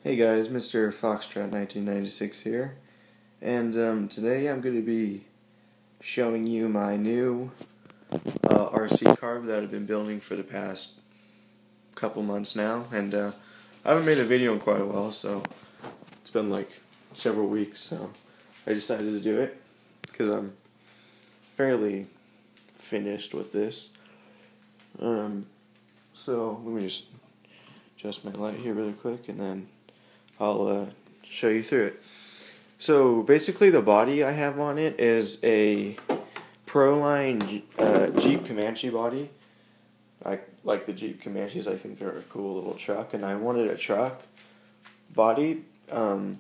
Hey guys, Mr. Foxtrot 1996 here, and today I'm going to be showing you my new RC car that I've been building for the past couple months now, and I haven't made a video in quite a while, so it's been like several weeks, so I decided to do it because I'm fairly finished with this. So let me just adjust my light here really quick, and then I'll show you through it. So basically the body I have on it is a Proline Jeep Comanche body. I like the Jeep Comanches. I think they're a cool little truck, and I wanted a truck body, but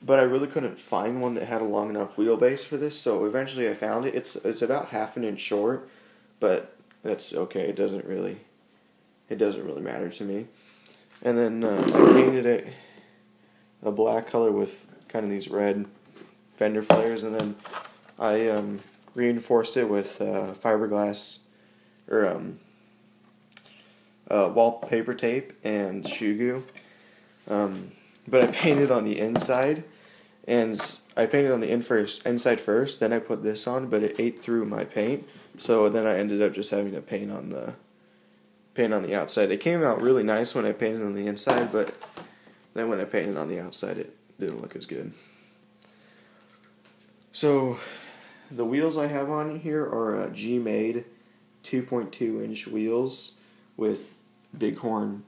I really couldn't find one that had a long enough wheelbase for this, so eventually I found it. It's about half an inch short, but that's okay. It doesn't really matter to me. And then I painted it a black color with kind of these red fender flares, and then I reinforced it with fiberglass or wallpaper tape and shoe glue. But I painted on the inside, and I painted on the inside first. Then I put this on, but it ate through my paint, so then I ended up just having to paint on the outside. It came out really nice when I painted on the inside, but then when I painted on the outside, it didn't look as good. So the wheels I have on here are G-made 2.2-inch wheels with Bighorn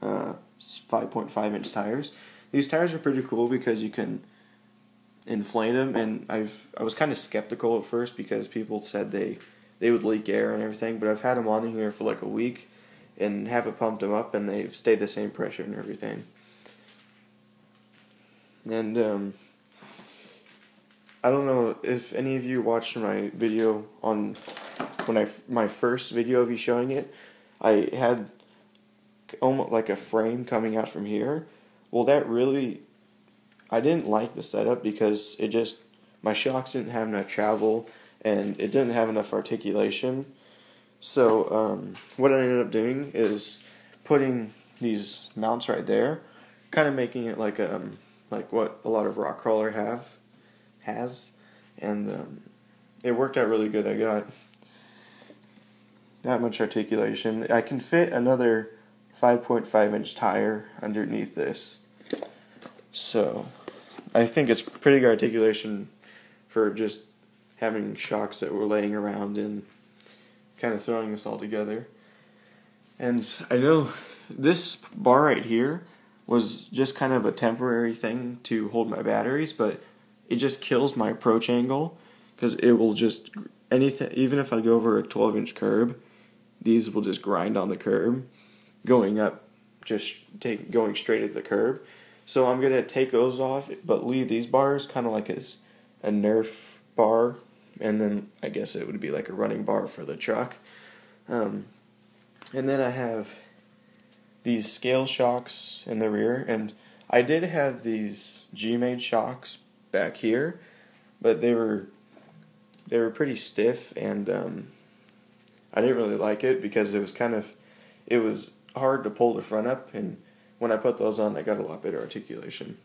5.5-inch tires. These tires are pretty cool because you can inflate them, and I was kind of skeptical at first because people said they would leak air and everything, but I've had them on here for like a week and haven't pumped them up, and they've stayed the same pressure and everything. And I don't know if any of you watched my video on my first video of you showing it. I had almost like a frame coming out from here. Well, I didn't like the setup because my shocks didn't have enough travel and it didn't have enough articulation. So what I ended up doing is putting these mounts right there, kind of making it like what a lot of rock crawler has, and it worked out really good. I got that much articulation. I can fit another 5.5-inch tire underneath this, so I think it's pretty good articulation for just having shocks that were laying around and kind of throwing this all together. And I know this bar right here was just kind of a temporary thing to hold my batteries, but it just kills my approach angle because it will just even if I go over a 12-inch curb, these will just grind on the curb going up, going straight at the curb. So I'm gonna take those off, but leave these bars kind of like as a Nerf bar, and then I guess it would be like a running bar for the truck. And then I have these scale shocks in the rear, and I did have these G-made shocks back here, but they were pretty stiff, and I didn't really like it because it was hard to pull the front up, and when I put those on, I got a lot better articulation.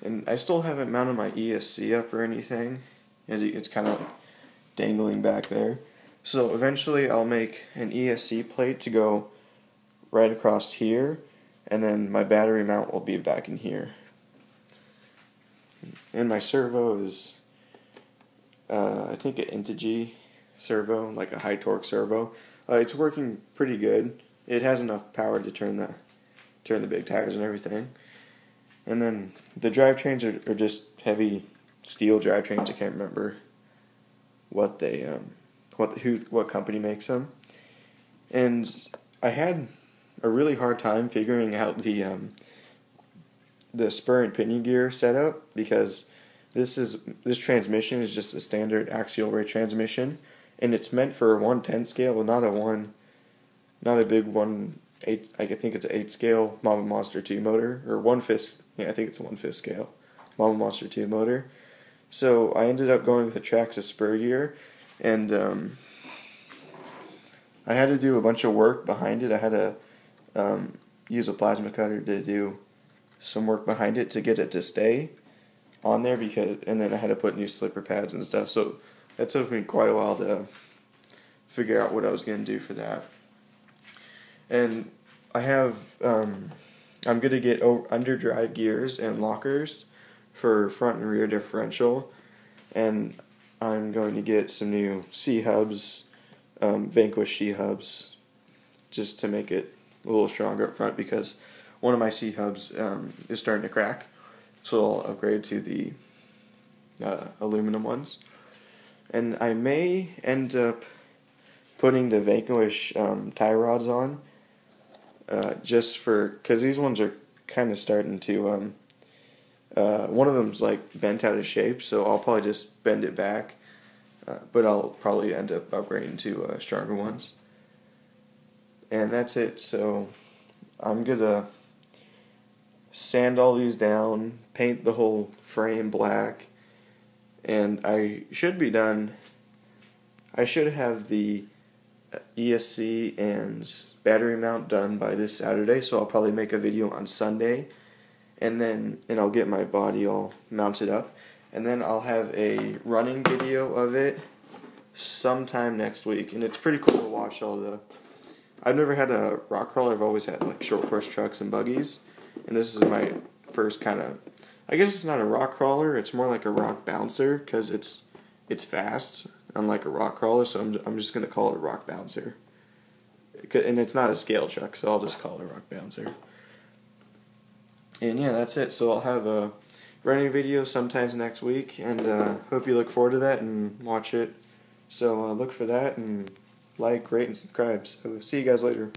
And I still haven't mounted my ESC up or anything, as it's kind of like dangling back there. So eventually I'll make an ESC plate to go right across here, and then my battery mount will be back in here. And my servo is, I think an Integy servo, like a high torque servo. It's working pretty good. It has enough power to turn the big tires and everything. And then the drivetrains are just heavy steel drivetrains. I can't remember what company makes them. And I had a really hard time figuring out the Spur and Pinion gear setup, because this transmission is just a standard axial rate transmission, and it's meant for a 1/10 scale, not a big 1/8. I think it's an 8 scale Mama Monster 2 motor, or 1/5. Yeah, I think it's a 1/5 scale Mama Monster 2 motor. So I ended up going with a Traxxas Spur gear, and I had to do a bunch of work behind it. I had to use a plasma cutter to do some work behind it to get it to stay on there, and then I had to put new slipper pads and stuff. So that took me quite a while to figure out what I was going to do for that. And I have, I'm going to get underdrive gears and lockers for front and rear differential, and I'm going to get some new C-hubs, Vanquish C-hubs, just to make it a little stronger up front, because one of my C-hubs is starting to crack, so I'll upgrade to the aluminum ones. And I may end up putting the Vanquish tie rods on, just because these ones are kind of starting to, one of them's like bent out of shape, so I'll probably just bend it back, but I'll probably end up upgrading to stronger ones. And that's it. So I'm gonna sand all these down, paint the whole frame black, and I should be done. I should have the ESC and battery mount done by this Saturday, so I'll probably make a video on Sunday, and I'll get my body all mounted up, and then I'll have a running video of it sometime next week. And it's pretty cool to watch all the... I've never had a rock crawler. I've always had like short course trucks and buggies, and this is my first kind of... I guess it's not a rock crawler. It's more like a rock bouncer, because it's fast, unlike a rock crawler. So I'm just gonna call it a rock bouncer, and it's not a scale truck, so I'll just call it a rock bouncer. And yeah, that's it. So I'll have a running video sometimes next week, and hope you look forward to that and watch it. So look for that, and like, rate, and subscribe. So see you guys later.